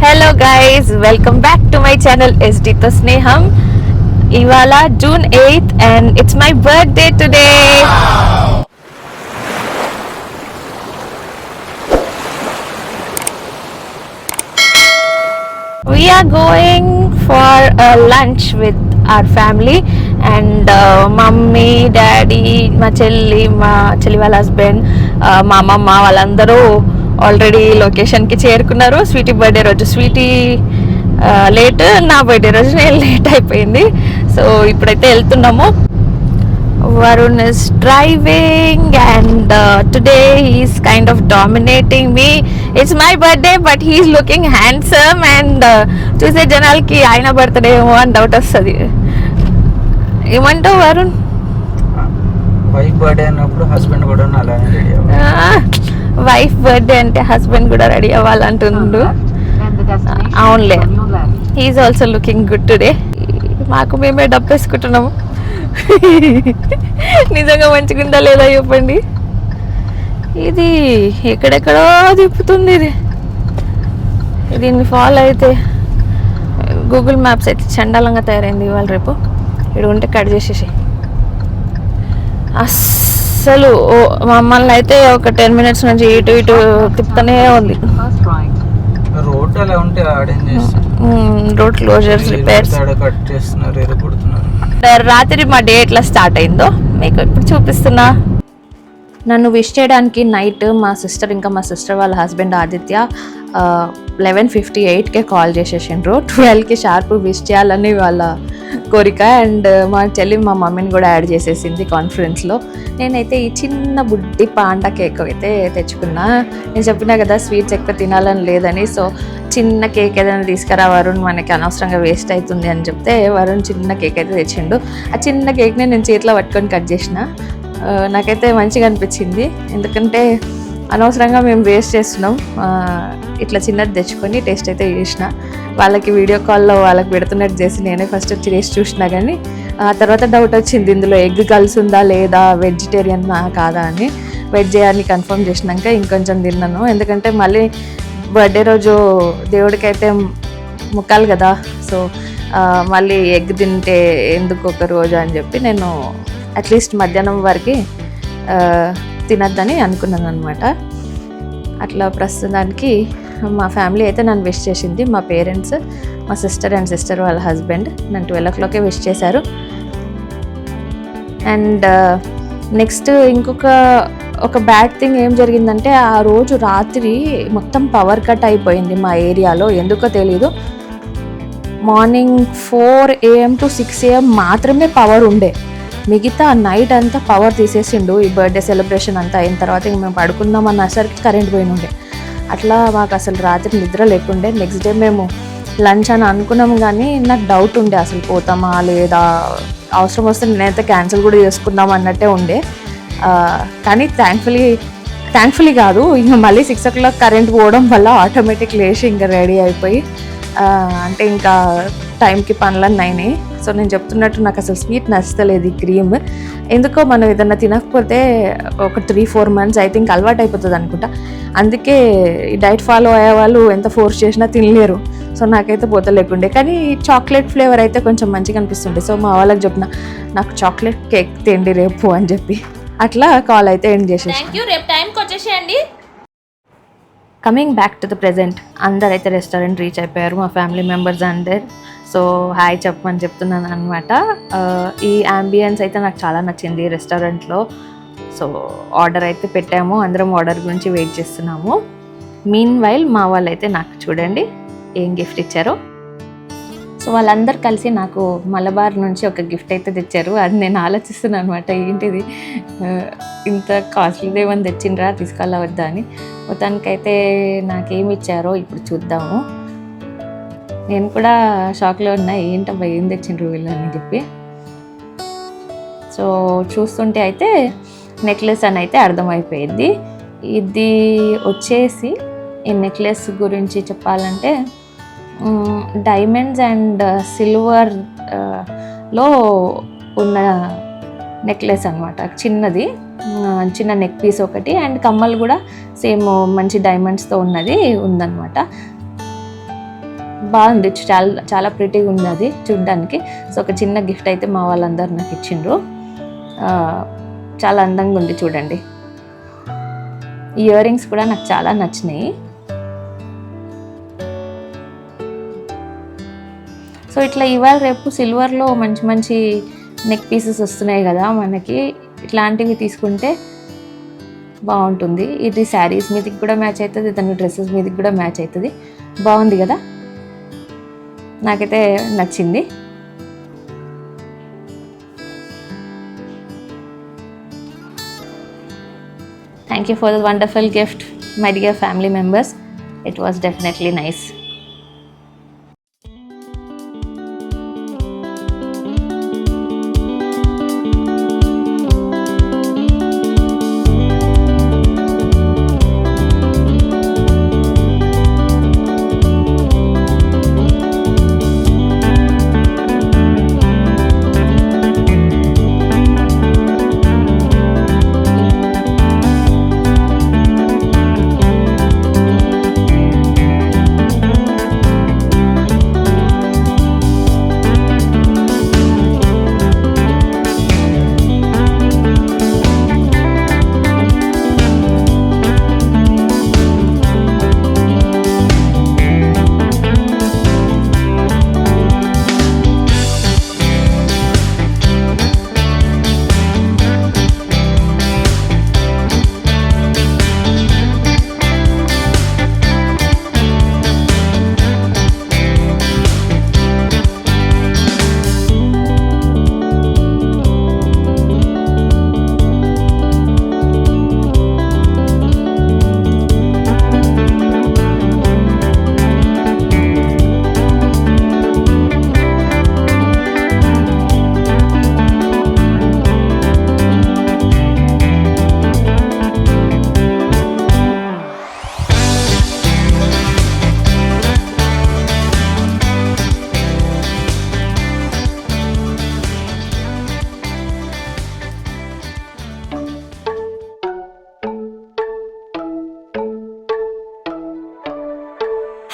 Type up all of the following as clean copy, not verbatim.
Hello guys, welcome back to my channel ఎస్డితో స్నేహం. ఇవాళ June 8th and it's my birthday today. We are going for a lunch with our family and mummy daddy మా చెల్లి వాళ్ళ husband మా అమ్మమ్మ వాళ్ళందరూ ఆల్రెడీ లొకేషన్కి చేరుకున్నారు. స్వీటీ బర్త్డే రోజు స్వీటీ లేట్, నా బర్త్డే రోజు నేను లేట్ అయిపోయింది. సో ఇప్పుడైతే వెళ్తున్నాము. Varun is driving and today he's kind of dominating me. It's my birthday but he's looking handsome and చూసే జనాలకి ఆయన బర్త్డే ఏమో అని డౌట్ వస్తుంది. ఏమంటావు వరుణ్? వైఫ్ బర్త్డే అన్నప్పుడు హస్బెండ్ కూడా అలానే రెడీ అవ్వాలి. వైఫ్ బర్త్డే అంటే హస్బెండ్ కూడా రెడీ అవ్వాలంటుండు. అవునులే, he's also looking good today. మాకు మేమే డబ్బేసుకుంటున్నాము. నిజంగా మంచిగుందా లేదా చెప్పండి. ఇది ఎక్కడెక్కడో తిప్పుతుంది. దీన్ని ఫాలో అయితే గూగుల్ మ్యాప్స్ అయితే చండాలంగా తయారైంది ఇవాళ రేపు. ఇక్కడ ఉంటే కట్ చేసేసి అస్సలు మమ్మల్ని అయితే ఒక 10 minutes నుంచి ఇటు ఇటు తిప్పుతూనే ఉంది. రోడ్ అలా ఉంటే రోడ్ క్లోజర్స్, రిపేర్స్, కట్ చేస్తున్నారు, ఎరుపుడుతున్నారు. రాత్రి మా డే ఎట్లా స్టార్ట్ అయిందో మీకు ఇప్పుడు చూపిస్తున్నా. నన్ను విష్ చేయడానికి నైట్ మా సిస్టర్ ఇంకా మా సిస్టర్ వాళ్ళ హస్బెండ్ ఆదిత్య 11:58కే కాల్ చేసేసిండ్రు. 12కి షార్ప్ విష్ చేయాలని వాళ్ళ కోరిక. అండ్ మా చెల్లి మా మమ్మీని కూడా యాడ్ చేసేసింది కాన్ఫరెన్స్లో. నేనైతే ఈ చిన్న బుడ్డి పాండా కేక్ అయితే తెచ్చుకున్నా. నేను చెప్పినా కదా స్వీట్స్ ఎక్కువ తినాలని లేదని. సో చిన్న కేక్ ఏదైనా తీసుకురా వరుణ్, మనకి అనవసరంగా వేస్ట్ అవుతుంది అని చెప్తే వరుణ్ చిన్న కేక్ అయితే తెచ్చిండు. ఆ చిన్న కేక్ని నేను చేతిలో పట్టుకొని కట్ చేసిన. నాకైతే మంచిగా అనిపించింది, ఎందుకంటే అనవసరంగా మేము వేస్ట్ చేస్తున్నాం. ఇట్లా చిన్నది తెచ్చుకొని టేస్ట్ అయితే చేసిన. వాళ్ళకి వీడియో కాల్లో వాళ్ళకి పెడుతున్నట్టు చేసి నేనే ఫస్ట్ టేస్ట్ చూసినా, కానీ ఆ తర్వాత డౌట్ వచ్చింది ఇందులో ఎగ్ కలిసి ఉందా లేదా, వెజిటేరియన్ కాదా అని. వెజ్ అని కన్ఫర్మ్ చేసినాక ఇంకొంచెం తిన్నాను, ఎందుకంటే మళ్ళీ బర్త్డే రోజు దేవుడికి అయితే ముక్కాలి కదా. సో మళ్ళీ ఎగ్ తింటే ఎందుకు ఒక రోజు అని చెప్పి నేను అట్లీస్ట్ మధ్యాహ్నం వరకు తినద్దని అనుకున్నాను అనమాట. అట్లా ప్రస్తుతానికి మా ఫ్యామిలీ అయితే నన్ను విష్ చేసింది. మా పేరెంట్స్, మా సిస్టర్ అండ్ సిస్టర్ వాళ్ళ హస్బెండ్ నన్ను 12 o'clockకే విష్ చేశారు. అండ్ నెక్స్ట్ ఒక బ్యాడ్ థింగ్ ఏం జరిగిందంటే, ఆ రోజు రాత్రి మొత్తం పవర్ కట్ అయిపోయింది మా ఏరియాలో. ఎందుకో తెలీదు. మార్నింగ్ 4 AM to 6 AM మాత్రమే పవర్ ఉండే. మిగతా నైట్ అంతా పవర్ తీసేసిండు. ఈ బర్త్డే సెలబ్రేషన్ అంతా అయిన తర్వాత ఇంక మేము పడుకుందాం అన్నసరికి కరెంట్ పోయి ఉండే. అట్లా మాకు అసలు రాత్రి నిద్ర లేకుండే. నెక్స్ట్ డే మేము లంచ్ అని అనుకున్నాం, కానీ నాకు డౌట్ ఉండే అసలు పోతామా లేదా, అవసరం వస్తే నేనైతే క్యాన్సిల్ కూడా చేసుకుందాం అన్నట్టే ఉండే. కానీ థ్యాంక్ఫుల్లీ కాదు, ఇంకా మళ్ళీ 6 o'clock కరెంట్ పోవడం వల్ల ఆటోమేటిక్ లేచి ఇంకా రెడీ అయిపోయి, అంటే ఇంకా టైంకి పనులన్నీ అయినాయి. సో నేను చెప్తున్నట్టు నాకు అసలు స్వీట్ నచ్చలేదు, ఈ క్రీమ్. ఎందుకో మనం ఏదన్నా తినకపోతే ఒక 3-4 months ఐ థింక్ అలవాటు అయిపోతుంది అనుకుంటా. అందుకే ఈ డైట్ ఫాలో అయ్యే వాళ్ళు ఎంత ఫోర్స్ చేసినా తినలేరు. సో నాకైతే పోత లేకుండే, కానీ చాక్లెట్ ఫ్లేవర్ అయితే కొంచెం మంచిగా అనిపిస్తుండే. సో మా వాళ్ళకి చెప్పిన నాకు చాక్లెట్ కేక్ తిండి రేపు అని చెప్పి, అట్లా కాల్ అయితే ఎండ్ చేసేసి రేపు టైంకి వచ్చేసేయండి. Coming back to the present, అందరైతే రెస్టారెంట్ రీచ్ అయిపోయారు, మా ఫ్యామిలీ మెంబర్స్ అందరు. సో హాయ్ చెప్పమని చెప్తున్నాను అనమాట. ఈ అంబియన్స్ అయితే నాకు చాలా నచ్చింది రెస్టారెంట్లో. సో ఆర్డర్ అయితే పెట్టాము, అందరం ఆర్డర్ గురించి వెయిట్ చేస్తున్నాము. మీన్ వైల్ మా వాళ్ళు అయితే నాకు చూడండి ఏం గిఫ్ట్ ఇచ్చారో. సో వాళ్ళందరూ కలిసి నాకు మలబార్ నుంచి ఒక గిఫ్ట్ అయితే తెచ్చారు. అది నేను ఆలోచిస్తున్నాను అనమాట, ఏంటిది ఇంత కాస్ట్లీది ఏమని తెచ్చిండ్రా, తీసుకోవాలా వద్దా అని. మొత్తానికైతే నాకేమి ఇచ్చారో ఇప్పుడు చూద్దాము. నేను కూడా షాక్లో ఉన్నా, ఏంటబ్బా ఏం తెచ్చిండ్రు వీళ్ళు అని చెప్పి. సో చూస్తుంటే అయితే నెక్లెస్ అని అయితే అర్థమైపోయింది. ఇది వచ్చేసి ఈ నెక్లెస్ గురించి చెప్పాలంటే డైమండ్స్ అండ్ సిల్వర్ లో ఉన్న నెక్లెస్ అనమాట. చిన్నది, చిన్న నెక్ పీస్ ఒకటి, అండ్ కమ్మలు కూడా సేమ్ మంచి డైమండ్స్తో ఉన్నది ఉందన్నమాట. బాగుంది, చాలా చాలా ప్రిటీగా ఉంది అది చూడ్డానికి. సో ఒక చిన్న గిఫ్ట్ అయితే మా వాళ్ళందరూ నాకు ఇచ్చిండ్రు. చాలా అందంగా ఉంది చూడండి. ఇయర్ రింగ్స్ కూడా నాకు చాలా నచ్చినాయి. సో ఇట్లా ఇవాళ రేపు సిల్వర్లో మంచి మంచి నెక్ పీసెస్ వస్తున్నాయి కదా మనకి, ఇట్లాంటివి తీసుకుంటే బాగుంటుంది. ఇది శారీస్ మీదకి కూడా మ్యాచ్ అవుతుంది, దాని డ్రెస్సెస్ మీదకి కూడా మ్యాచ్ అవుతుంది. బాగుంది కదా, నాకైతే నచ్చింది. Thank you for the wonderful gift, my dear family members. It was definitely nice.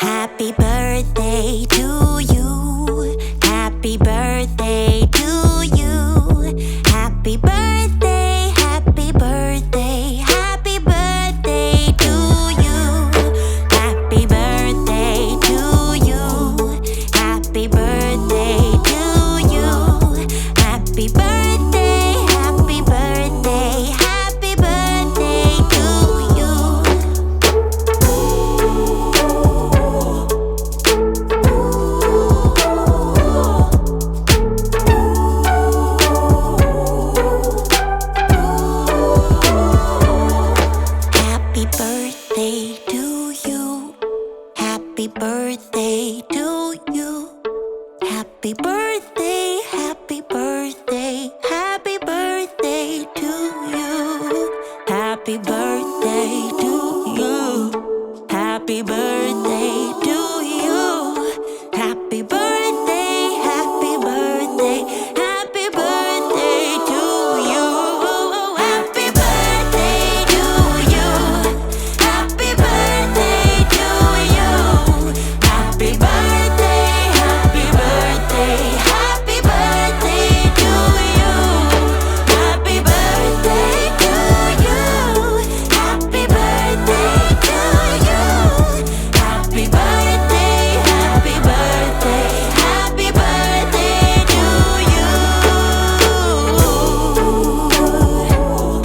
Happy birthday to you. Happy birthday to you. Happy birthday, happy birthday, happy birthday to you. Happy birthday to you. Happy birthday to you. Happy birthday, happy birthday, happy birthday to you. Happy birthday to you. Happy birthday to you. Happy birthday, happy birthday, happy birthday to you. Happy birthday to you. Happy birthday to you. Happy birthday, happy birthday, happy birthday to you. Happy birthday to you. Happy birthday to you. Happy birthday, happy birthday, happy birthday to you. Happy birthday to you. Happy birthday to you. Happy birthday, happy birthday, happy birthday to you.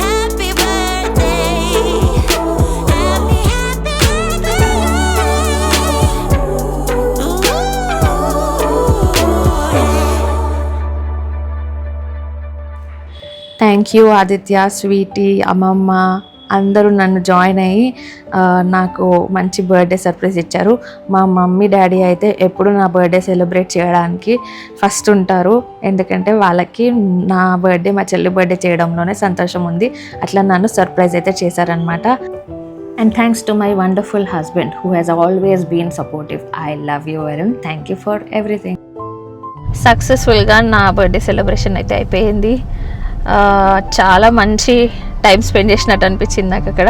Happy birthday, happy thank you Aditya, Sweety, అమ్మమ్మ అందరూ నన్ను join అయ్యి నాకు మంచి birthday surprise ఇచ్చారు. మా mummy daddy అయితే ఎప్పుడు నా బర్త్డే సెలబ్రేట్ చేయడానికి ఫస్ట్ ఉంటారు, ఎందుకంటే వాళ్ళకి నా బర్త్డే మా చెల్లి బర్త్డే చేయడంలోనే సంతోషం ఉంది. అట్లా నన్ను సర్ప్రైజ్ అయితే చేశారనమాట. And thanks to my wonderful husband who has always been supportive. I love you Varun, thank you for everything. సక్సెస్ఫుల్గా నా బర్త్డే సెలబ్రేషన్ అయితే అయిపోయింది. చాలా మంచి టైం స్పెండ్ చేసినట్టు అనిపించింది నాకు అక్కడ.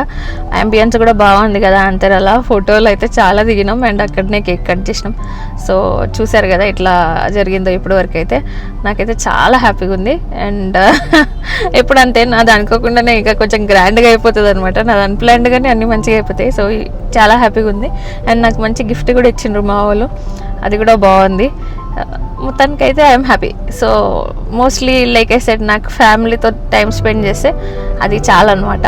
అంబియన్స్ కూడా బాగుంది కదా అంతేలా. ఫోటోలు అయితే చాలా దిగినాం అండ్ అక్కడనే కేక్ కట్ చేసినాం. సో చూసారు కదా ఇట్లా జరిగిందో ఇప్పటి వరకు అయితే. నాకైతే చాలా హ్యాపీగా ఉంది. అండ్ ఎప్పుడు అంతే నాది అనుకోకుండానే ఇంకా కొంచెం గ్రాండ్గా అయిపోతుంది అనమాట. నాది అన్ప్లాన్డ్గానే అన్నీ మంచిగా అయిపోతాయి. సో చాలా హ్యాపీగా ఉంది. అండ్ నాకు మంచి గిఫ్ట్ కూడా ఇచ్చిండ్రు మా వాళ్ళు, అది కూడా బాగుంది. మొత్తానికైతే I'm happy. So mostly like I said నాకు ఫ్యామిలీతో టైం స్పెండ్ చేస్తే అది చాలా అనమాట.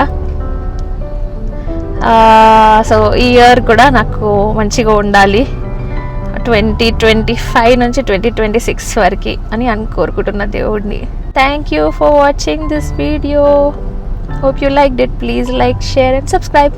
సో ఈ ఇయర్ కూడా నాకు మంచిగా ఉండాలి, 2025 నుంచి 2026 వరకు అని కోరుకుంటున్న దేవుడిని. Thank you for watching this video. Hope you liked it. Please like, share and subscribe.